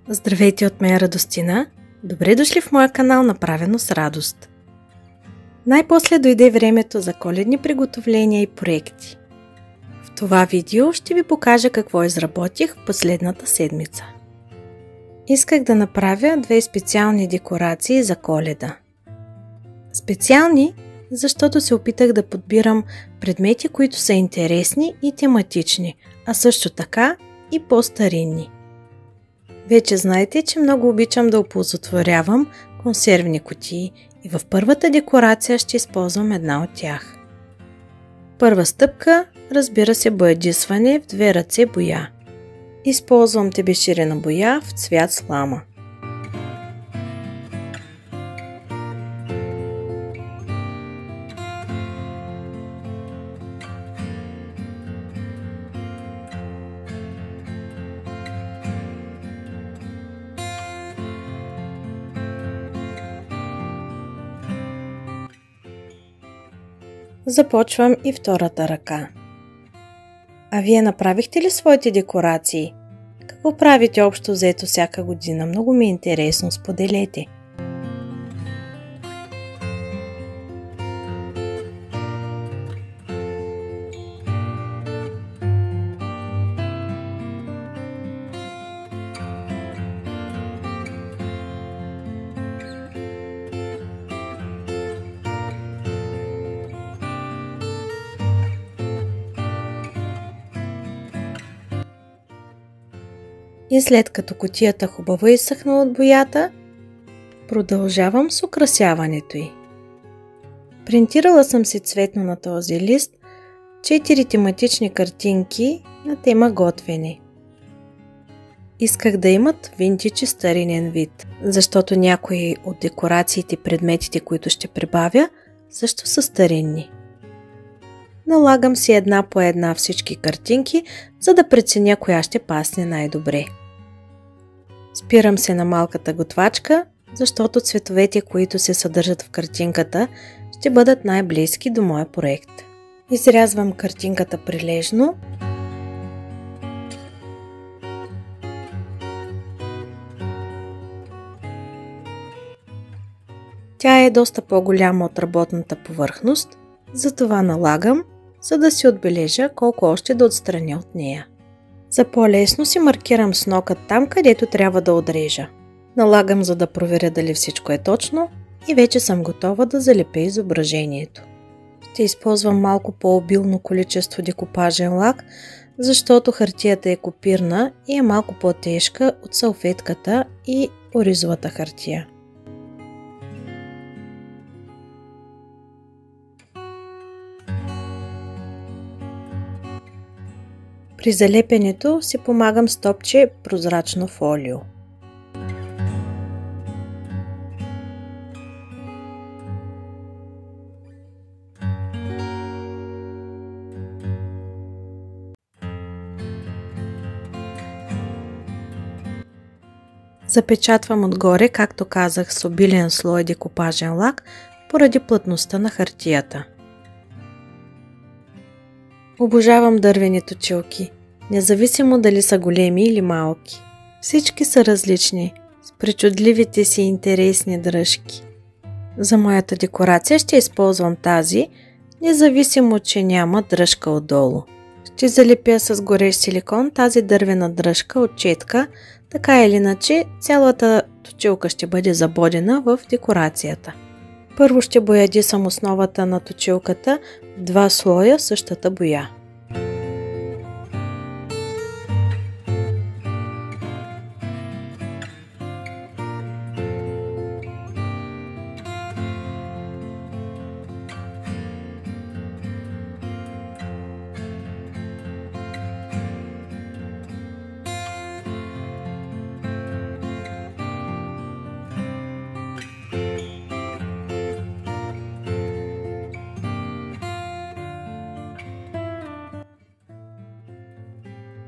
Здравейте от мен, Радостина! Добре дошли в моя канал Направено с радост. Най-после дойде времето за коледни приготовления и проекти. В това видео ще ви покажа какво изработих в последната седмица. Исках да направя две специални декорации за Коледа. Специални, защото се опитах да подбирам предмети, които са интересни и тематични, а също така и по-старинни. Вече знаете, че много обичам да оползотворявам консервни кутии и в първата декорация ще използвам една от тях. Първа стъпка, разбира се, боядисване в две ръце боя. Използвам тебеширена боя в цвят слама. Започвам и втората ръка. А вие направихте ли своите декорации? Какво правите общо взето всяка година? Много ми е интересно, споделете. И след като кутията хубаво е изсъхнала от боята, продължавам с украсяването й. Принтирала съм си цветно на този лист 4 тематични картинки на тема готвене. Исках да имат винтидж и старинен вид, защото някои от декорациите и предметите, които ще прибавя, също са старинни. Налагам си една по една всички картинки, за да преценя коя ще пасне най-добре. Спирам се на малката готвачка, защото цветовете, които се съдържат в картинката, ще бъдат най-близки до моя проект. Изрязвам картинката прилежно. Тя е доста по-голяма от работната повърхност, затова налагам, за да си отбележа колко още да отстраня от нея. За по-лесно си маркирам с нокът там, където трябва да отрежа. Налагам, за да проверя дали всичко е точно и вече съм готова да залепя изображението. Ще използвам малко по-обилно количество декупажен лак, защото хартията е копирна и е малко по-тежка от салфетката и оризовата хартия. При залепянето си помагам с топче прозрачно фолио. Запечатвам отгоре, както казах, с обилен слой декупажен лак, поради плътността на хартията. Обожавам дървени точилки, независимо дали са големи или малки. Всички са различни, с причудливите си интересни дръжки. За моята декорация ще използвам тази, независимо че няма дръжка отдолу. Ще залепя с горещ силикон тази дървена дръжка от четка, така или иначе цялата точилка ще бъде забодена в декорацията. Първо ще боядисам основата на точилката в 2 слоя същата боя.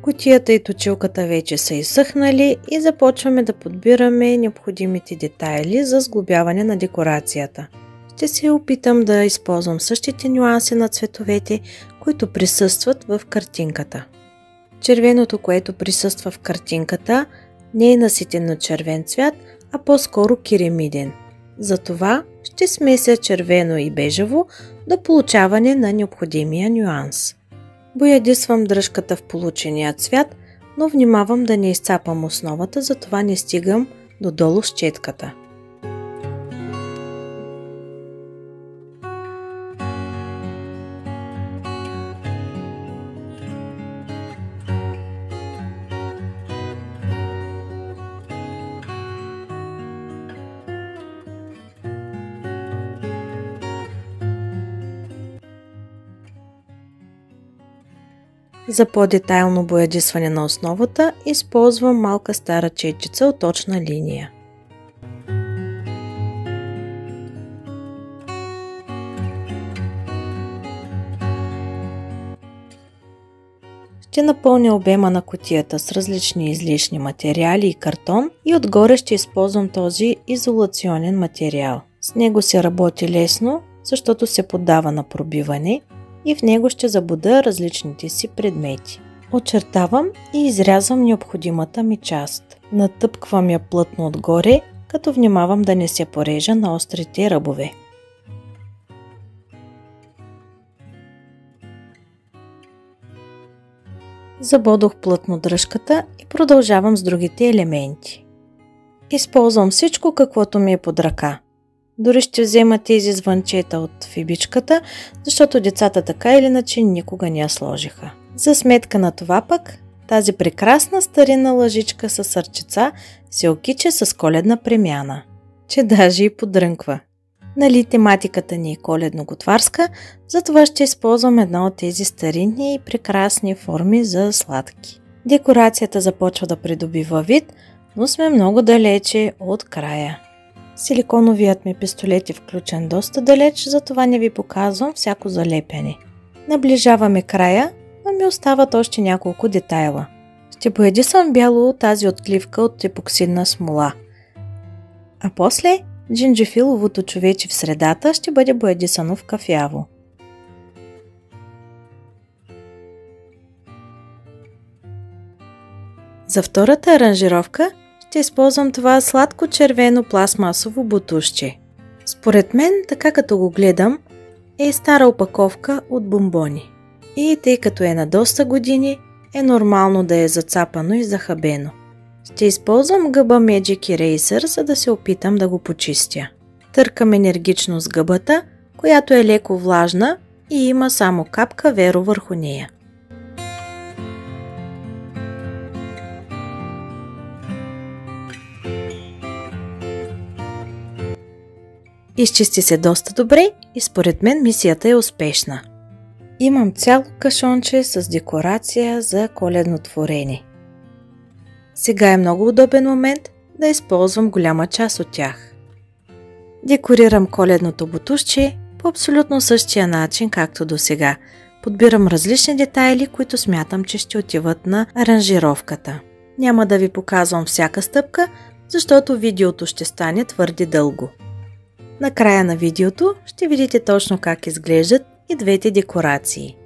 Кутията и точилката вече са изсъхнали и започваме да подбираме необходимите детайли за сглобяване на декорацията. Ще се опитам да използвам същите нюанси на цветовете, които присъстват в картинката. Червеното, което присъства в картинката, Не е наситено червен цвят, а по-скоро керамиден. Затова ще смеся червено и бежево до получаване на необходимия нюанс. Боядисвам дръжката в получения цвят, но внимавам да не изцапам основата, затова не стигам додолу с четката. За по-детайлно боядисване на основата използвам малка стара четчица от точна линия. Ще напълня обема на кутията с различни излишни материали и картон и отгоре ще използвам този изолационен материал. С него се работи лесно, защото се поддава на пробиване и в него ще забуда различните си предмети. Очертавам и изрязвам необходимата ми част. Натъпквам я плътно отгоре, като внимавам да не се порежа на острите ръбове. Забодох плътно дръжката и продължавам с другите елементи. Използвам всичко, каквото ми е под ръка. Дори ще взема тези звънчета от фибичката, защото децата така или иначе никога не я сложиха. За сметка на това пък, тази прекрасна старинна лъжичка с сърчица се окича с коледна премяна, че даже и подрънква. Нали тематиката ни е коледно-готварска, затова ще използвам една от тези старинни и прекрасни форми за сладки. Декорацията започва да придобива вид, но сме много далече от края. Силиконовият ми пистолет е включен доста далеч, затова не ви показвам всяко залепяне. Наближаваме края, но ми остават още няколко детайла. Ще боядисам бяло тази отливка от епоксидна смола. А после джинджифиловото човече в средата ще бъде боядисано в кафяво. За втората аранжировка ще използвам това сладко червено пластмасово бутушче. Според мен, така като го гледам, е стара опаковка от бомбони. И тъй като е на доста години, е нормално да е зацапано и захабено. Ще използвам гъба Magic Eraser, за да се опитам да го почистя. Търкам енергично с гъбата, която е леко влажна и има само капка веро върху нея. Изчисти се доста добре и според мен мисията е успешна. Имам цяло кашонче с декорация за коледно творене. Сега е много удобен момент да използвам голяма част от тях. Декорирам коледното бутушче по абсолютно същия начин, както до сега. Подбирам различни детайли, които смятам, че ще отиват на аранжировката. Няма да ви показвам всяка стъпка, защото видеото ще стане твърде дълго. На края на видеото ще видите точно как изглеждат и двете декорации.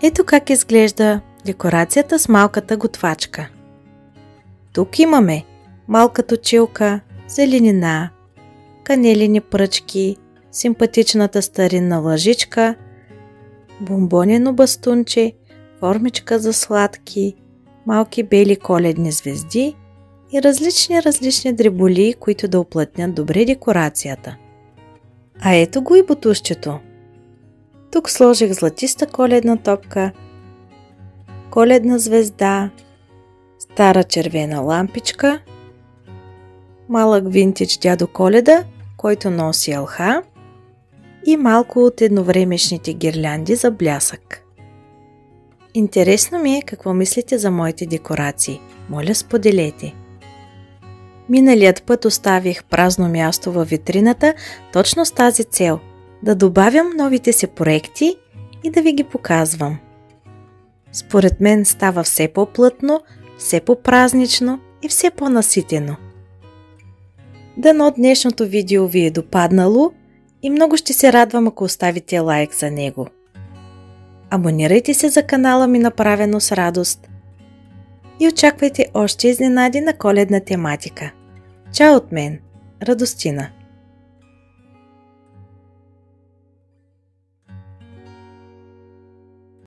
Ето как изглежда декорацията с малката готвачка. Тук имаме малка точилка, зеленина, канелени пръчки, симпатичната старинна лъжичка, бомбонено бастунче, формичка за сладки, малки бели коледни звезди и различни дреболии, които да уплътнят добре декорацията. А ето го и бутушчето. Тук сложих златиста коледна топка, коледна звезда, стара червена лампичка, малък винтидж дядо Коледа, който носи елха, и малко от едновремешните гирлянди за блясък. Интересно ми е какво мислите за моите декорации. Моля, споделете. Миналият път оставих празно място във витрината точно с тази цел – да добавям новите си проекти и да ви ги показвам. Според мен става все по-плътно, все по-празнично и все по-наситено. Дано днешното видео ви е допаднало и много ще се радвам, ако оставите лайк за него. Абонирайте се за канала ми Направено с радост и очаквайте още изненади на коледна тематика. Чао от мен, Радостина!